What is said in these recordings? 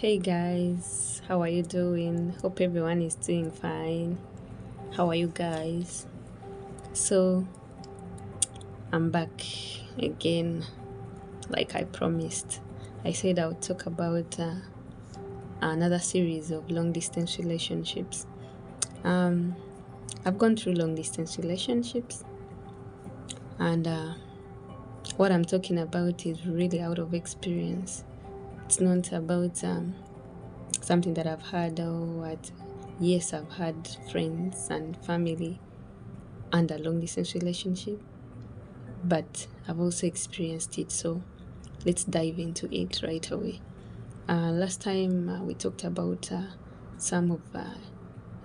Hey guys, how are you doing? Hope everyone is doing fine. How are you guys? So, I'm back again, like I promised. I said I would talk about another series of long distance relationships. I've gone through long distance relationships, and what I'm talking about is really out of experience. It's not about something that I've had or what. Yes, I've had friends and family under long distance relationship, but I've also experienced it. So let's dive into it right away. Last time we talked about some of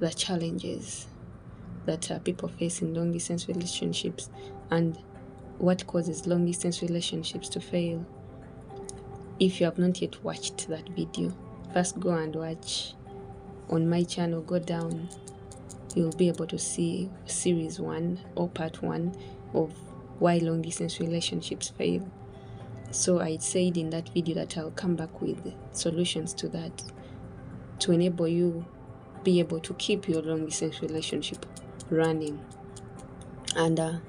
the challenges that people face in long distance relationships and what causes long distance relationships to fail. If you have not yet watched that video, first go and watch on my channel. Go down, you'll be able to see series 1 or part 1 of why long distance relationships fail. So I said in that video that I'll come back with solutions to that to enable you be able to keep your long distance relationship running. And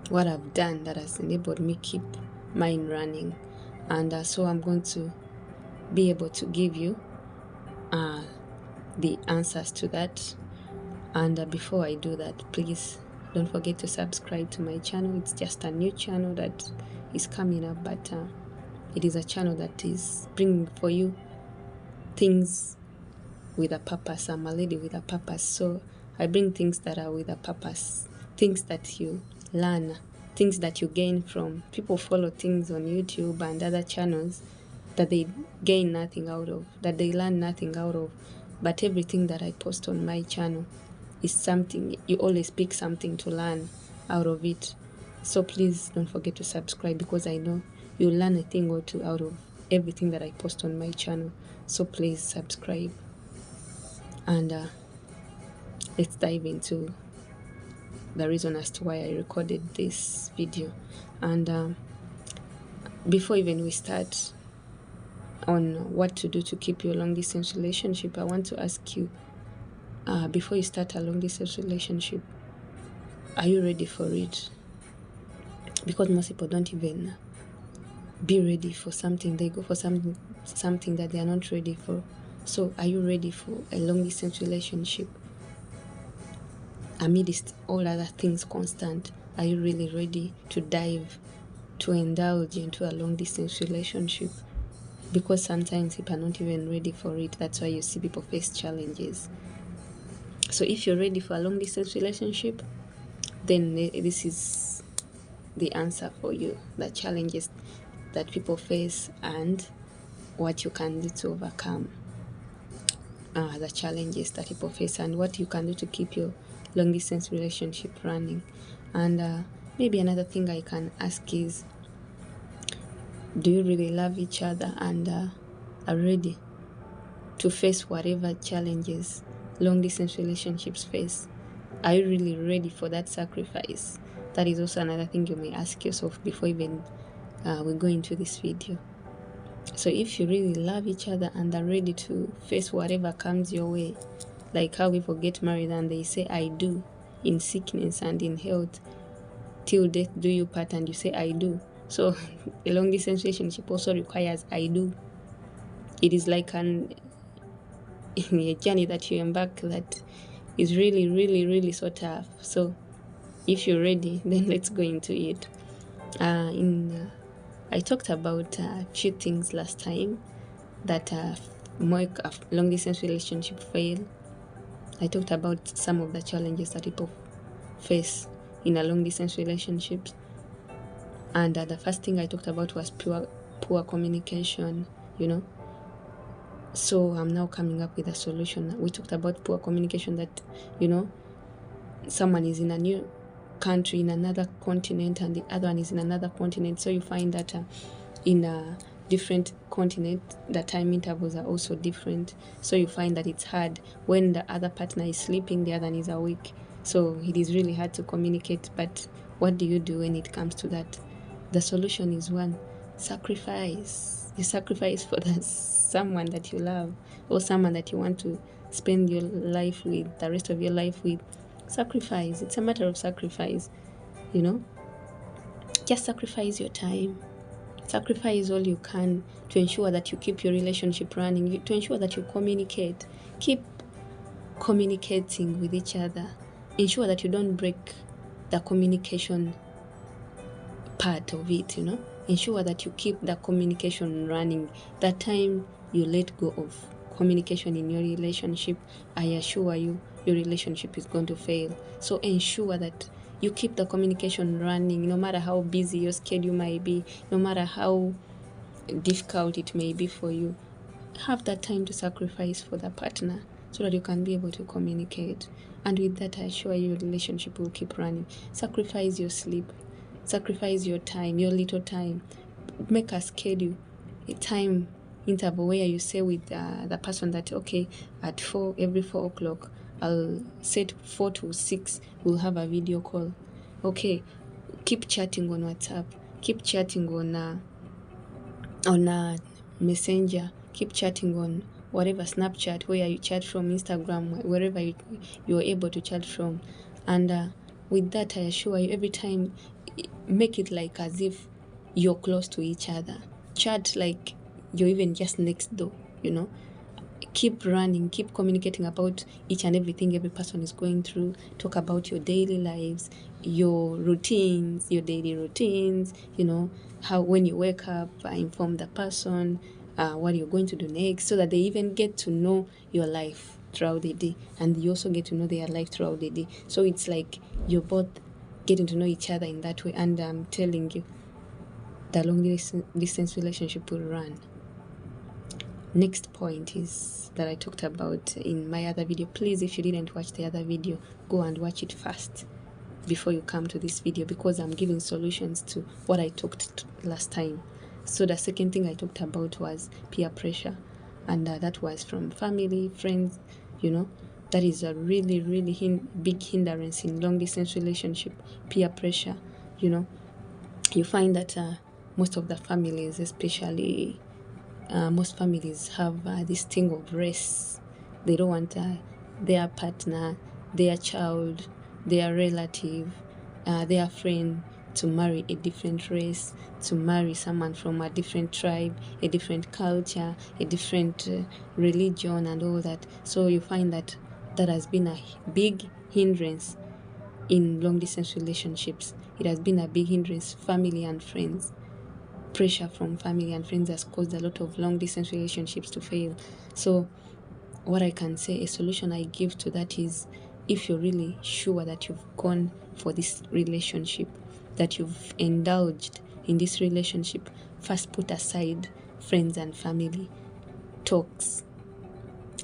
what I've done that has enabled me keep mine running. And so I'm going to be able to give you the answers to that. And before I do that, please don't forget to subscribe to my channel. It's just a new channel that is coming up, but it is a channel that is bringing for you things with a purpose. I'm a lady with a purpose, so I bring things that are with a purpose, things that you learn, things that you gain from. People follow things on YouTube and other channels that they gain nothing out of, that they learn nothing out of, but everything that I post on my channel is something, you always pick something to learn out of it. So please don't forget to subscribe, because I know you'll learn a thing or two out of everything that I post on my channel. So please subscribe. And let's dive into the reason as to why I recorded this video. And before even we start on what to do to keep your long distance relationship, I want to ask you, before you start a long distance relationship, are you ready for it? Because most people don't even be ready for something. They go for something that they are not ready for. So are you ready for a long distance relationship? Amidst all other things constant, are you really ready to dive, to indulge into a long distance relationship? Because sometimes people are not even ready for it. That's why you see people face challenges. So if you're ready for a long distance relationship, then this is the answer for you. The challenges that people face and what you can do to overcome the challenges that people face, and what you can do to keep your long distance relationship running. And maybe another thing I can ask is, do you really love each other and are ready to face whatever challenges long distance relationships face? Are you really ready for that sacrifice? That is also another thing you may ask yourself before even we go into this video. So if you really love each other and are ready to face whatever comes your way, like how people get married and they say I do in sickness and in health, till death do you part, and you say I do. So a long distance relationship also requires I do. It is like a journey that you embark that is really, really, really so tough. So if you're ready, then let's go into it. I talked about a few things last time that make a long distance relationship fail. I talked about some of the challenges that people face in a long distance relationship. And the first thing I talked about was poor communication, So I'm now coming up with a solution. We talked about poor communication, that, someone is in a new country, in another continent, and the other one is in another continent. So you find that in a different continent, the time intervals are also different. So you find that it's hard when the other partner is sleeping, the other one is awake. So it is really hard to communicate. But what do you do when it comes to that? The solution is one: sacrifice. You sacrifice for someone that you love, or someone that you want to spend your life with, the rest of your life with. Sacrifice. It's a matter of sacrifice, you know. Just sacrifice your time. Sacrifice all you can to ensure that you keep your relationship running, to ensure that you communicate. Keep communicating with each other. Ensure that you don't break the communication part of it, you know. Ensure that you keep the communication running. That time you let go of communication in your relationship, I assure you, your relationship is going to fail. So ensure that you keep the communication running, no matter how busy your schedule might be, no matter how difficult it may be for you. Have that time to sacrifice for the partner so that you can be able to communicate. And with that, I assure you, your relationship will keep running. Sacrifice your sleep. Sacrifice your time, your little time. Make a schedule, a time interval where you say with the person that, okay, at every 4 o'clock, I'll set 4 to 6, we'll have a video call. Okay, keep chatting on WhatsApp. Keep chatting on Messenger. Keep chatting on whatever, Snapchat, where you chat from, Instagram, wherever you're able to chat from. And with that, I assure you, every time, make it like as if you're close to each other. Chat like you're even just next door, you know. Keep running, keep communicating about each and everything every person is going through. Talk about your daily lives, your routines, your daily routines, you know, how when you wake up, inform the person what you're going to do next, so that they even get to know your life throughout the day, and you also get to know their life throughout the day. So it's like you're both getting to know each other in that way. And I'm telling you, the long distance relationship will run. Next point is that I talked about in my other video. Please, if you didn't watch the other video, go and watch it first before you come to this video, because I'm giving solutions to what I talked last time. So the second thing I talked about was peer pressure, and that was from family, friends, you know. That is a really, really big hindrance in long distance relationship. Peer pressure, you know. You find that most of the families, especially most families, have this thing of race. They don't want their partner, their child, their relative, their friend to marry a different race, to marry someone from a different tribe, a different culture, a different religion, and all that. So you find that has been a big hindrance in long distance relationships. It has been a big hindrance. Family and friends, pressure from family and friends has caused a lot of long distance relationships to fail. So what I can say, a solution I give to that is, if you're really sure that you've gone for this relationship, that you've indulged in this relationship, first put aside friends and family talks,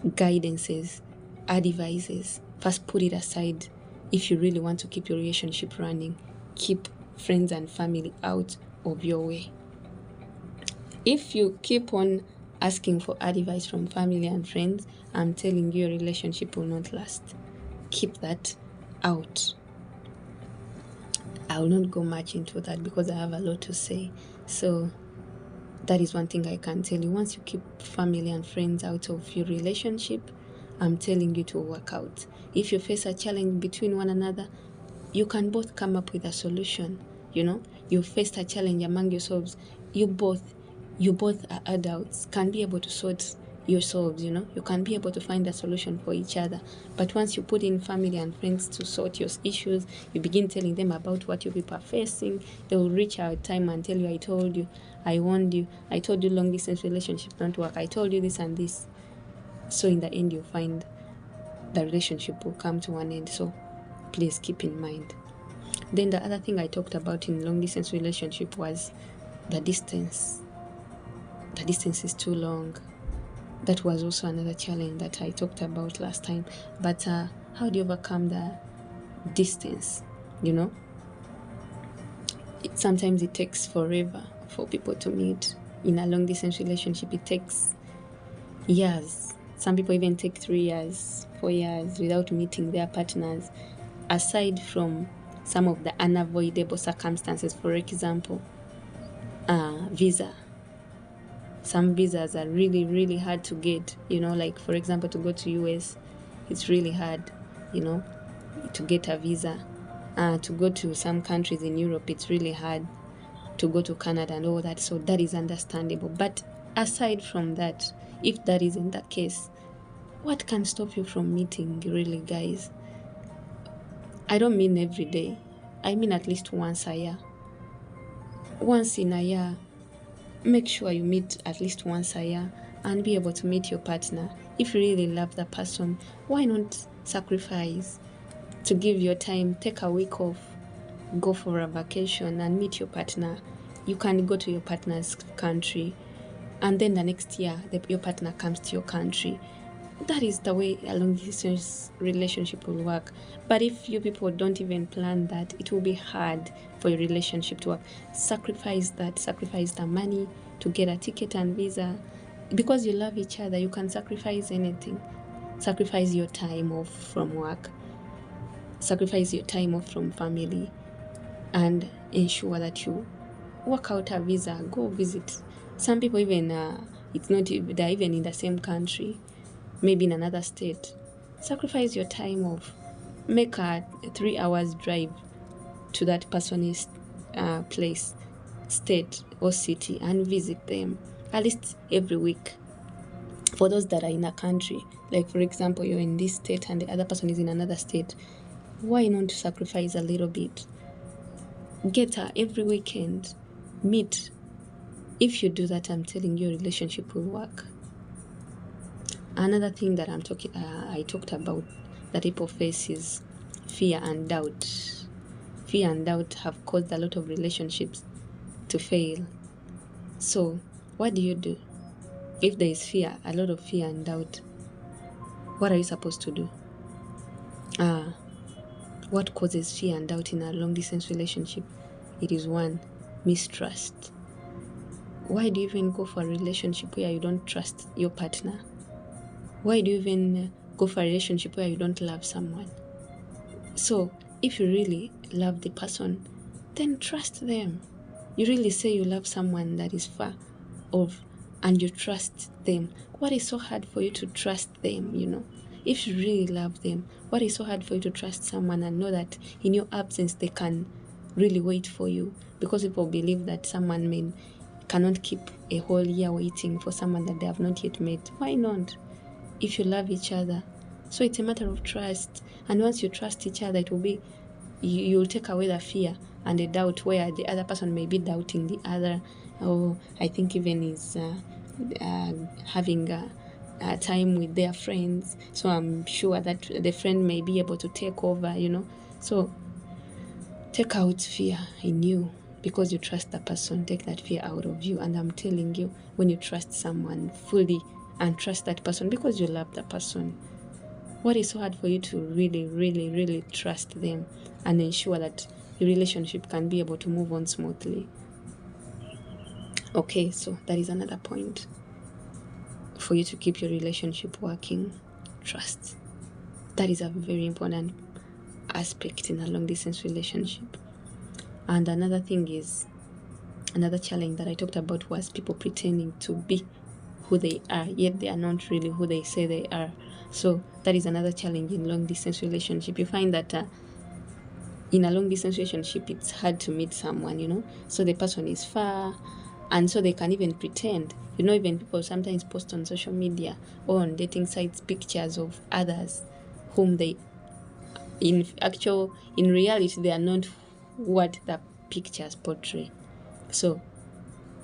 guidances, advices. First put it aside. If you really want to keep your relationship running, keep friends and family out of your way. If you keep on asking for advice from family and friends, I'm telling you, your relationship will not last. Keep that out. I will not go much into that because I have a lot to say. So that is one thing I can tell you. Once you keep family and friends out of your relationship, I'm telling you to work out. If you face a challenge between one another, you can both come up with a solution. You know, you faced a challenge among yourselves. You both are adults, can be able to sort yourselves, you know. You can be able to find a solution for each other. But once you put in family and friends to sort your issues, you begin telling them about what you people are facing, they will reach out time and tell you, I told you, I warned you, I told you long distance relationships don't work, I told you this and this. So in the end, you find the relationship will come to an end. So please keep in mind. Then the other thing I talked about in long distance relationship was the distance. The distance is too long. That was also another challenge that I talked about last time. But how do you overcome the distance? You know, sometimes it takes forever for people to meet. In a long distance relationship, it takes years. Some people even take 3 years, 4 years without meeting their partners, aside from some of the unavoidable circumstances. For example, visa. Some visas are really, really hard to get, like for example, to go to US, it's really hard, to get a visa. To go to some countries in Europe, it's really hard to go to Canada and all that. So that is understandable. But aside from that, if that isn't the case, what can stop you from meeting, really, guys? I don't mean every day. I mean at least once a year. Once in a year, make sure you meet at least once a year and be able to meet your partner. If you really love the person, why not sacrifice to give your time, take a week off, go for a vacation and meet your partner. You can go to your partner's country, and then the next year your partner comes to your country. That is the way a long distance relationship will work. But if you people don't even plan that, it will be hard for your relationship to work. Sacrifice that, sacrifice the money to get a ticket and visa. Because you love each other, you can sacrifice anything. Sacrifice your time off from work, sacrifice your time off from family, and ensure that you work out a visa, go visit. Some people even, it's not, they're even in the same country, maybe in another state. Sacrifice your time off. Make a 3 hours drive to that person's place, state or city, and visit them at least every week. For those that are in a country, like for example, you're in this state and the other person is in another state, why not sacrifice a little bit? Get her every weekend, meet. If you do that, I'm telling you, your relationship will work. Another thing that I talked about that people face is fear and doubt. Fear and doubt have caused a lot of relationships to fail. So what do you do? If there is fear, a lot of fear and doubt, what are you supposed to do? What causes fear and doubt in a long distance relationship? It is one, mistrust. Why do you even go for a relationship where you don't trust your partner? Why do you even go for a relationship where you don't love someone? So if you really love the person, then trust them. You really say you love someone that is far off and you trust them. What is so hard for you to trust them, If you really love them, what is so hard for you to trust someone and know that in your absence they can really wait for you? Because people believe that someone cannot keep a whole year waiting for someone that they have not yet met. Why not? If you love each other. So it's a matter of trust. And once you trust each other, it will be, you'll take away the fear and the doubt where the other person may be doubting the other. Or I think even is having a time with their friends. So I'm sure that the friend may be able to take over, So take out fear in you because you trust the person. Take that fear out of you. And I'm telling you, when you trust someone fully and trust that person because you love the person, what is so hard for you to really, really, really trust them and ensure that your relationship can be able to move on smoothly? Okay, so that is another point for you to keep your relationship working. Trust. That is a very important aspect in a long distance relationship. And another thing is, another challenge that I talked about was people pretending to be who they are, yet they are not really who they say they are. So that is another challenge in long distance relationship. You find that in a long distance relationship, it's hard to meet someone, so the person is far, and so they can even pretend. Even people sometimes post on social media or on dating sites pictures of others whom they, in reality, they are not what the pictures portray. So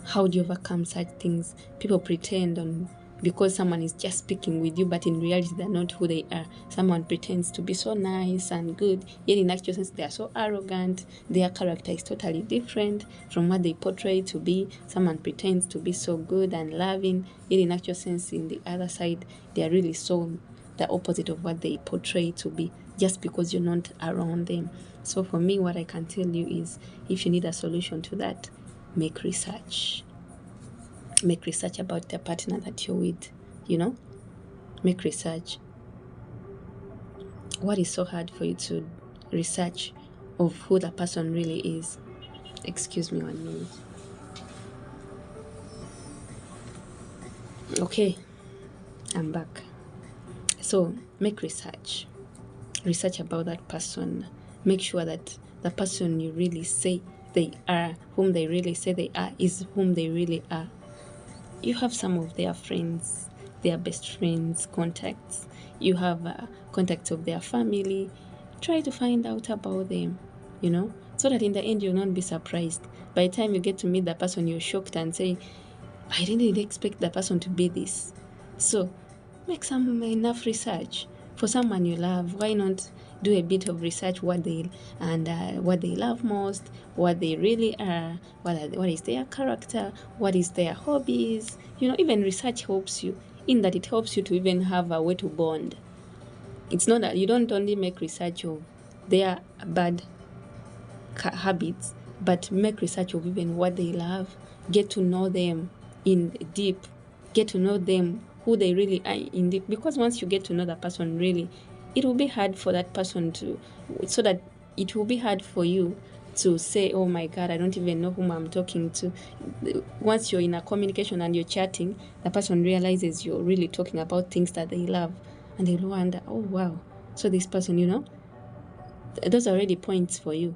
how do you overcome such things? People pretend because someone is just speaking with you, but in reality they're not who they are. Someone pretends to be so nice and good, yet in actual sense they are so arrogant. Their character is totally different from what they portray to be. Someone pretends to be so good and loving, yet in actual sense in the other side they are really so the opposite of what they portray to be, just because you're not around them. So for me, what I can tell you is, if you need a solution to that, make research. Make research about the partner that you're with, Make research. What is so hard for you to research of who the person really is? Excuse me 1 minute. Okay, I'm back. So make research. Research about that person. Make sure that the person you really say they are, whom they really say they are, is whom they really are. You have some of their friends, their best friends, contacts. You have contacts of their family. Try to find out about them, so that in the end you'll not be surprised. By the time you get to meet the person, you're shocked and say, I didn't expect the person to be this. So make some enough research for someone you love. Why not do a bit of research what they love most, what they really are, what is their character, what is their hobbies. Even research helps you in that it helps you to even have a way to bond. It's not that you don't only make research of their bad habits, but make research of even what they love. Get to know them in deep. Get to know them, who they really are in deep. Because once you get to know the person really, it will be hard for that person it will be hard for you to say, oh my God, I don't even know whom I'm talking to. Once you're in a communication and you're chatting, the person realizes you're really talking about things that they love, and they'll wonder, oh wow, so this person, those are already points for you.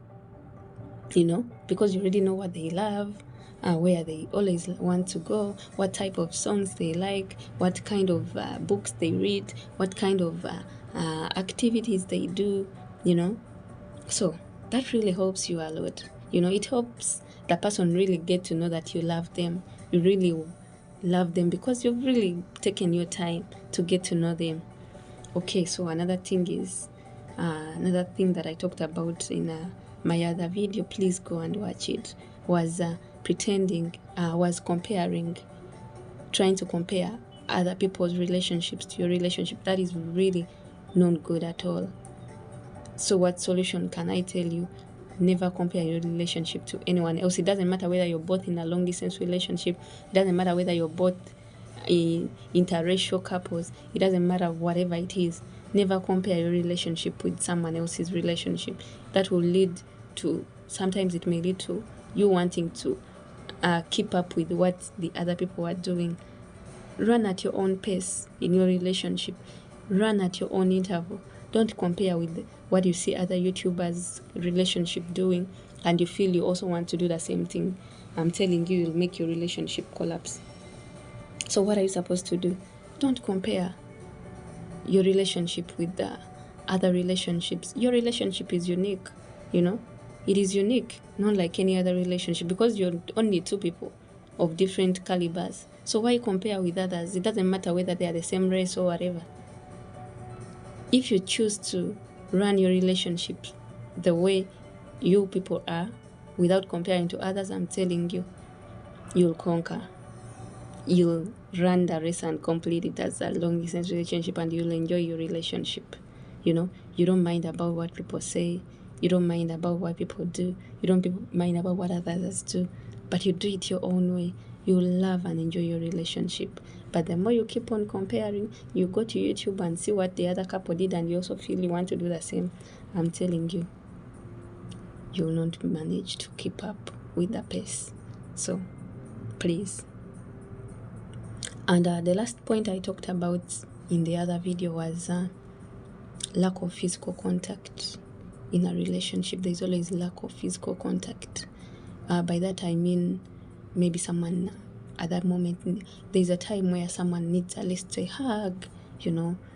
Because you already know what they love, where they always want to go, what type of songs they like, what kind of books they read, what kind of activities they do, So that really helps you a lot. It helps the person really get to know that you love them. You really love them because you've really taken your time to get to know them. Okay, so another thing that I talked about in my other video, please go and watch it, was trying to compare other people's relationships to your relationship. That is really not good at all. So what solution can I tell you? Never compare your relationship to anyone else. It doesn't matter whether you're both in a long distance relationship. It doesn't matter whether you're both in interracial couples. It doesn't matter whatever it is. Never compare your relationship with someone else's relationship. That will sometimes it may lead to you wanting to keep up with what the other people are doing. Run at your own pace in your relationship. Run at your own interval. Don't compare with what you see other YouTubers' relationship doing and you feel you also want to do the same thing. I'm telling you, you'll make your relationship collapse. So what are you supposed to do? Don't compare your relationship with the other relationships. Your relationship is unique, It is unique, not like any other relationship, because you're only two people of different calibers. So why compare with others? It doesn't matter whether they are the same race or whatever. If you choose to run your relationship the way you people are, without comparing to others, I'm telling you, you'll conquer. You'll run the race and complete it as a long distance relationship, and you'll enjoy your relationship. You don't mind about what people say. You don't mind about what people do. You don't mind about what others do, but you do it your own way. You love and enjoy your relationship. But the more you keep on comparing, you go to YouTube and see what the other couple did, and you also feel you want to do the same. I'm telling you, you'll not manage to keep up with the pace. So please. And the last point I talked about in the other video was lack of physical contact in a relationship. There's always lack of physical contact. By that I mean maybe someone at that moment, there's a time where someone needs at least a hug,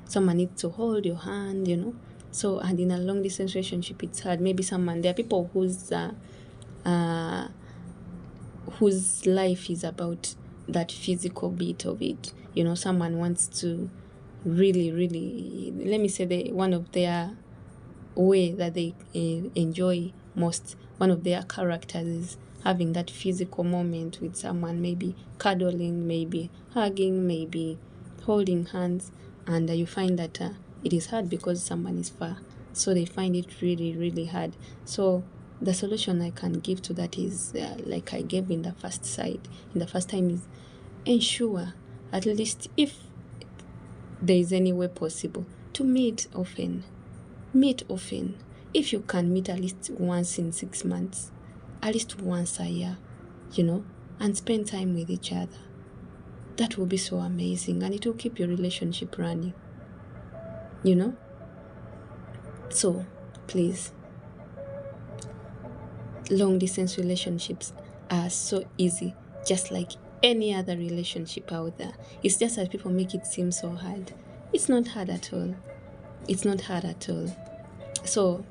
someone needs to hold your hand, So, and in a long distance relationship, it's hard. Maybe there are people whose life is about that physical bit of it. Someone wants to really, really, let me say, one of their way that they enjoy most, one of their characters is having that physical moment with someone, maybe cuddling, maybe hugging, maybe holding hands, and you find that it is hard because someone is far, so they find it really, really hard. So the solution I can give to that is like I gave in the first time, is ensure, at least if there is any way possible, to meet often. If you can meet at least once in 6 months, at least once a year, and spend time with each other. That will be so amazing, and it will keep your relationship running, So, please, long distance relationships are so easy, just like any other relationship out there. It's just that people make it seem so hard. It's not hard at all. It's not hard at all. So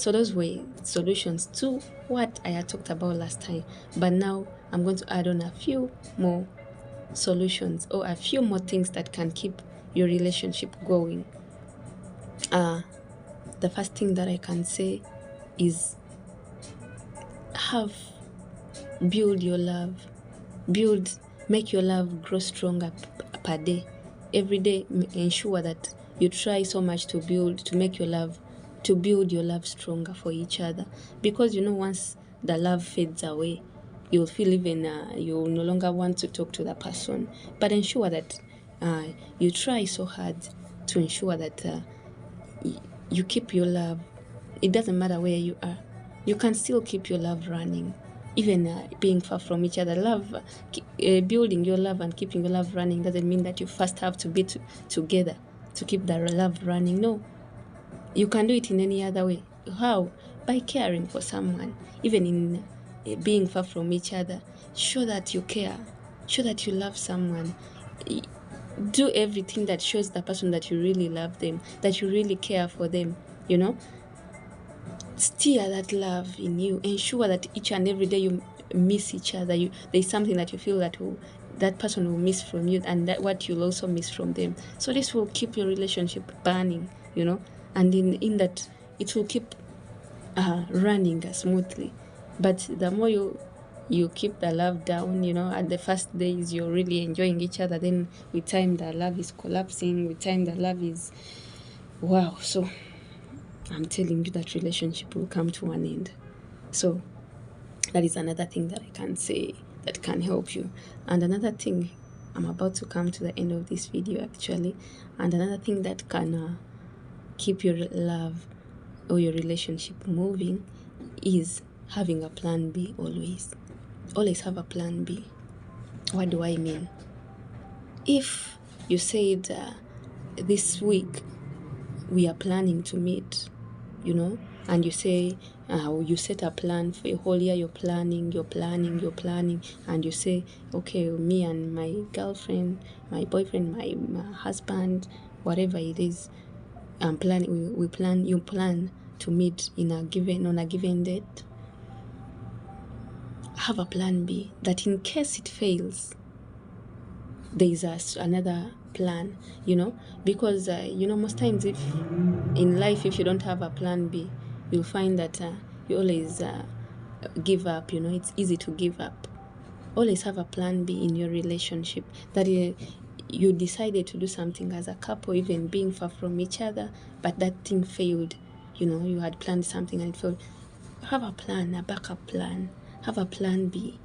those were solutions to what I had talked about last time. But now I'm going to add on a few more solutions, or a few more things that can keep your relationship going. The first thing that I can say is build your love. Make your love grow stronger per day. Every day, ensure that you try so much to build your love stronger for each other. Because once the love fades away, you'll feel even you'll no longer want to talk to the person. But ensure that you try so hard to ensure that you keep your love. It doesn't matter where you are. You can still keep your love running, even being far from each other. Building your love and keeping your love running doesn't mean that you first have to be together to keep the love running. No, you can do it in any other way. How? By caring for someone, even in being far from each other. Show that you care. Show that you love someone. Do everything that shows the person that you really love them, that you really care for them, Steer that love in you. Ensure that each and every day you miss each other. There's something that you feel that person will miss from you, and that what you'll also miss from them. So this will keep your relationship burning, and in that it will keep running smoothly. But the more you keep the love down, at the first days you're really enjoying each other, then with time the love is collapsing, with time the love is wow. So I'm telling you that relationship will come to an end. So that is another thing that I can say that can help you. And another thing, I'm about to come to the end of this video actually, and another thing that can keep your love or your relationship moving is having a plan B always. Always have a plan B. What do I mean? If you said this week we are planning to meet, and you say you set a plan for a whole year, you're planning, and you say, okay, me and my girlfriend, my boyfriend, my husband, whatever it is, you plan to meet on a given date. Have a plan B, that in case it fails, there is another plan, because most times if in life, if you don't have a plan B, you'll find that you always give up. It's easy to give up. Always have a plan B in your relationship, that you decided to do something as a couple, even being far from each other, but that thing failed. You had planned something and it failed. Have a plan, a backup plan. Have a plan B,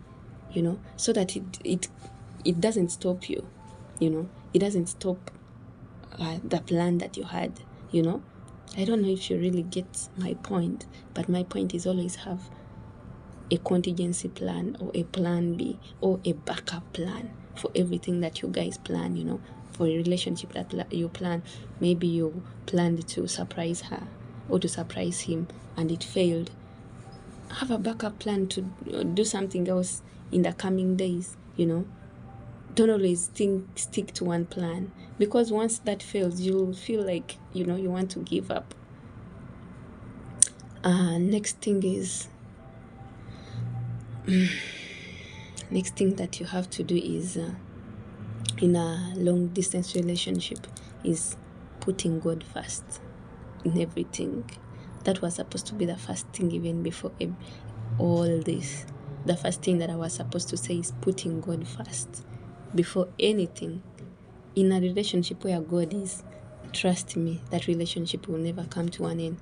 so that it doesn't stop you, it doesn't stop the plan that you had, I don't know if you really get my point, but my point is always have a contingency plan or a plan B or a backup plan for everything that you guys plan, for a relationship that you plan. Maybe you planned to surprise her or to surprise him and it failed. Have a backup plan to do something else in the coming days, Don't always stick to one plan, because once that fails, you'll feel like, you want to give up. Next thing that you have to do is, in a long distance relationship, is putting God first in everything. That was supposed to be the first thing, even before all this. The first thing that I was supposed to say is putting God first before anything. In a relationship where God is, trust me, that relationship will never come to an end.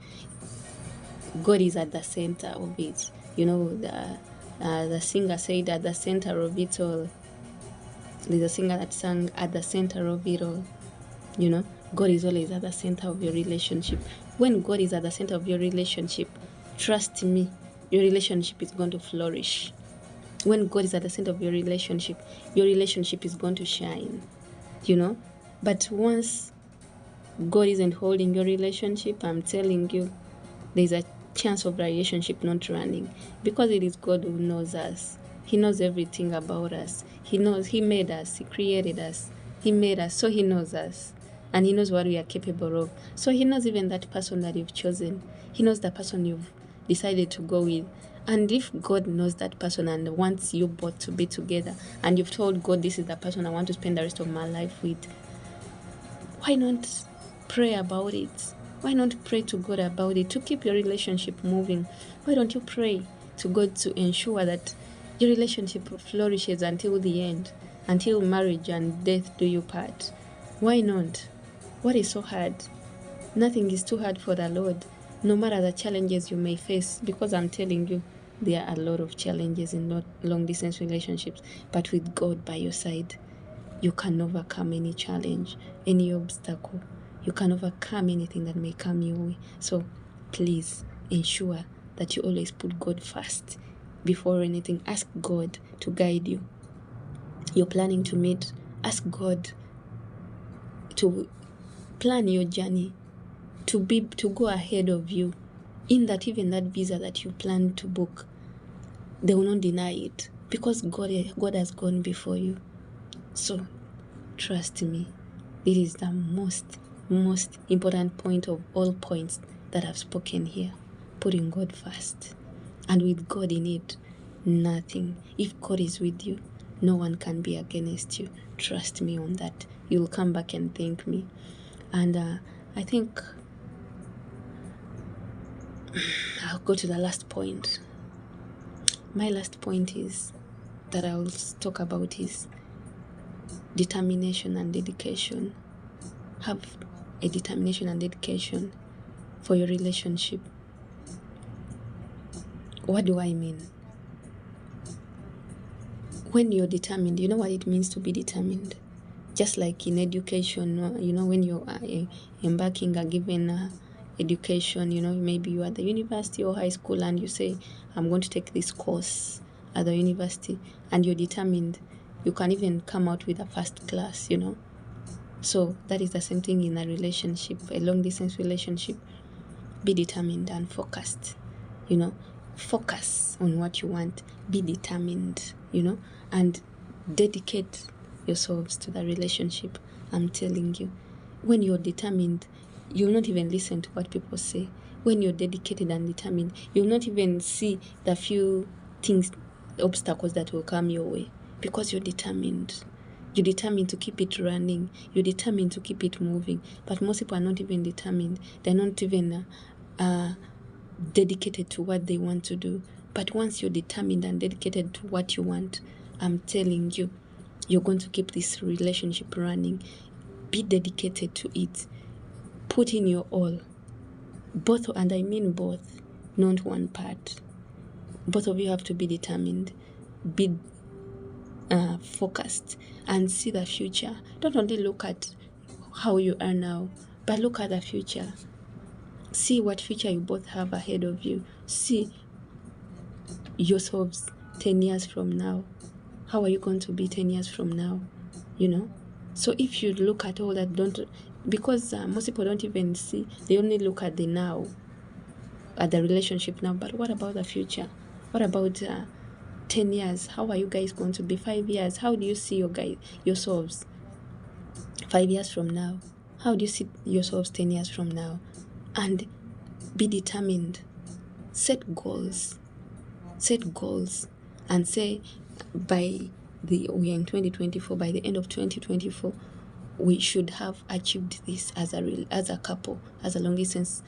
God is at the center of it. The singer said, at the center of it all. There's a singer that sang, at the center of it all. God is always at the center of your relationship. When God is at the center of your relationship, trust me, your relationship is going to flourish. When God is at the center of your relationship is going to shine, But once God isn't holding your relationship, I'm telling you, there's a chance of the relationship not running, because it is God who knows us. He knows everything about us. He made us, He created us, He made us, so He knows us. And He knows what we are capable of. So He knows even that person that you've chosen. He knows the person you've decided to go with. And if God knows that person and wants you both to be together, and you've told God, this is the person I want to spend the rest of my life with, why not pray about it? Why not pray to God about it to keep your relationship moving? Why don't you pray to God to ensure that your relationship flourishes until the end, until marriage and death do you part? Why not? What is so hard? Nothing is too hard for the Lord, no matter the challenges you may face, because I'm telling you, there are a lot of challenges in long-distance relationships, but with God by your side, you can overcome any challenge, any obstacle. You can overcome anything that may come your way. So please ensure that you always put God first before anything. Ask God to guide you. You're planning to meet, ask God to plan your journey, to go ahead of you, in that even that visa that you plan to book, they will not deny it, because God has gone before you. So trust me, it is the most important point of all points that I've spoken here. Putting God first. And with God in it, nothing. If God is with you, no one can be against you. Trust me on that. You'll come back and thank me. And I think I'll go to the last point. My last point is that I'll talk about is determination and dedication. Have a determination and dedication for your relationship. What do I mean? When you're determined, you know what it means to be determined. Just like in education, when you're embarking a given education, maybe you are at the university or high school and you say, I'm going to take this course at the university, and you're determined. You can even come out with a first class, So that is the same thing in a relationship, a long-distance relationship. Be determined and focused, Focus on what you want. Be determined, and dedicate yourselves to the relationship. I'm telling you, when you're determined, you'll not even listen to what people say. When you're dedicated and determined, you'll not even see the few obstacles that will come your way, because you're determined. You're determined to keep it running. You're determined to keep it moving. But most people are not even determined. They're not even dedicated to what they want to do. But once you're determined and dedicated to what you want, I'm telling you, you're going to keep this relationship running. Be dedicated to it. Put in your all. Both, and I mean both, not one part. Both of you have to be determined. Be focused and see the future. Don't only look at how you are now, but look at the future. See what future you both have ahead of you. See yourselves 10 years from now. How are you going to be 10 years from now? So if you look at all that, because most people don't even see, they only look at the now, at the relationship now. But what about the future? What about 10 years? How are you guys going to be? 5 years? How do you see yourselves 5 years from now? How do you see yourselves 10 years from now? And be determined. Set goals. And say, we are in 2024, by the end of 2024, we should have achieved this as a couple, as a long distance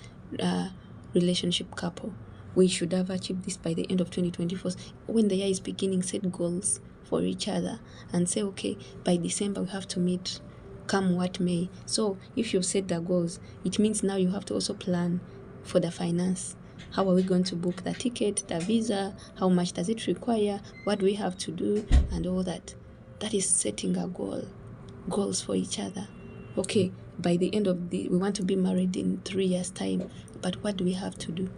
relationship couple. We should have achieved this by the end of 2024. When the year is beginning, set goals for each other and say, okay, by December we have to meet, come what may. So if you've set the goals, it means now you have to also plan for the finance. How are we going to book the ticket, the visa? How much does it require? What do we have to do? And all that. That is setting a goal. Goals for each other. Okay, by the end of we want to be married in 3 years' time. But what do we have to do?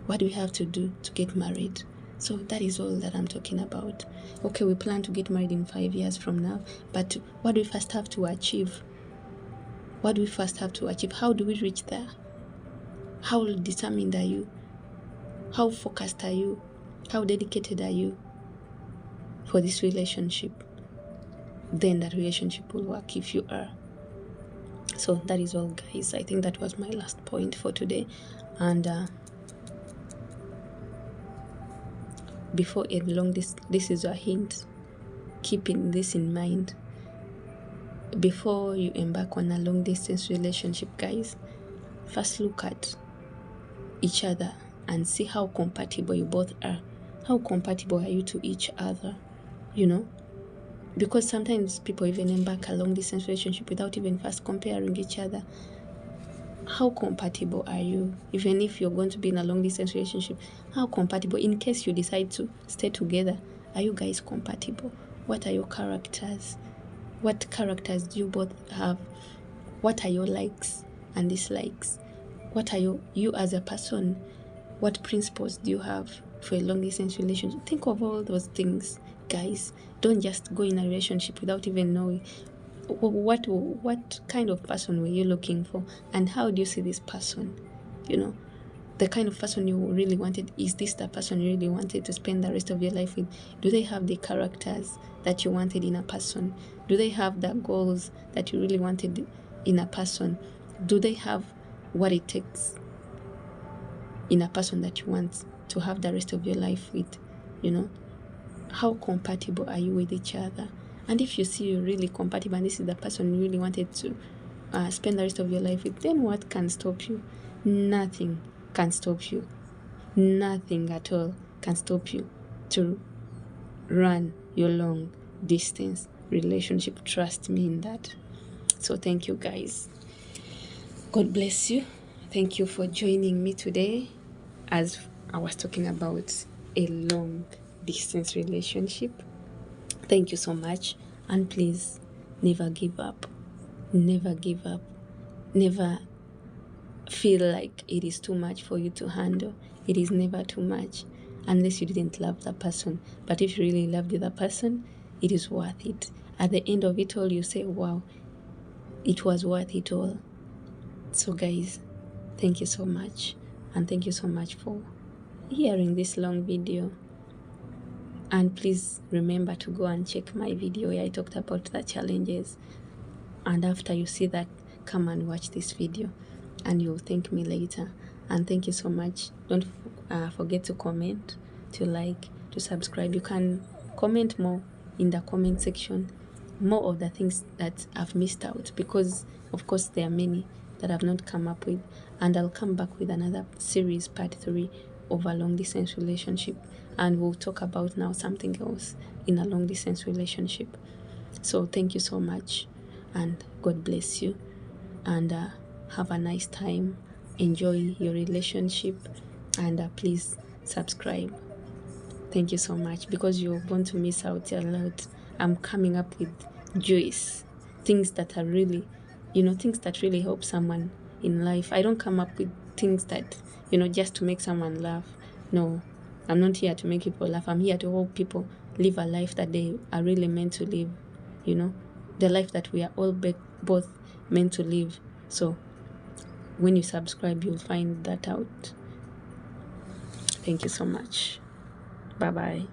What do we have to do to get married? So that is all that I'm talking about. Okay, we plan to get married in 5 years from now, but what do we first have to achieve? What do we first have to achieve? How do we reach there? How determined are you? How focused are you? How dedicated are you for this relationship? Then that relationship will work if you are. So that is all, guys. I think that was my last point for today. And before end long, this is a hint. Keeping this in mind before you embark on a long distance relationship, guys. First look at each other and see how compatible you both are. How compatible are you to each other? You know, because sometimes people even embark a long distance relationship without even first comparing each other. How compatible are you? Even if you're going to be in a long distance relationship, how compatible? In case you decide to stay together, are you guys compatible? What are your characters? What characters do you both have? What are your likes and dislikes? What are you as a person? What principles do you have for a long distance relationship? Think of all those things, guys. Don't just go in a relationship without even knowing what kind of person were you looking for, and how do you see this person? You know, the kind of person you really wanted. Is this the person you really wanted to spend the rest of your life with? Do they have the characters that you wanted in a person? Do they have the goals that you really wanted in a person? Do they have what it takes in a person that you want to have the rest of your life with? You know, how compatible are you with each other? And if you see you're really compatible and this is the person you really wanted to spend the rest of your life with, then what can stop you? Nothing can stop you. Nothing at all can stop you to run your long distance relationship. Trust me in that. So thank you, guys. God bless you. Thank you for joining me today as I was talking about a long distance relationship. Thank you so much. And please, never give up. Never give up. Never feel like it is too much for you to handle. It is never too much unless you didn't love the person. But if you really loved the person, it is worth it. At the end of it all, you say, wow, it was worth it all. So guys, thank you so much. And thank you so much for hearing this long video. And please remember to go and check my video where I talked about the challenges. And after you see that, come and watch this video and you'll thank me later. And thank you so much. Don't forget to comment, to like, to subscribe. You can comment more in the comment section, more of the things that I've missed out, because of course there are many that I've not come up with. And I'll come back with another series, part 3 of a long distance relationship, and we'll talk about now something else in a long distance relationship. So thank you so much, and God bless you, and have a nice time. Enjoy your relationship, and please subscribe. Thank you so much, because you're going to miss out a lot. I'm coming up with juice, things that are really, things that really help someone in life. I don't come up with things that, just to make someone laugh. No, I'm not here to make people laugh. I'm here to help people live a life that they are really meant to live, the life that we are all both meant to live. So when you subscribe, you'll find that out. Thank you so much. Bye-bye.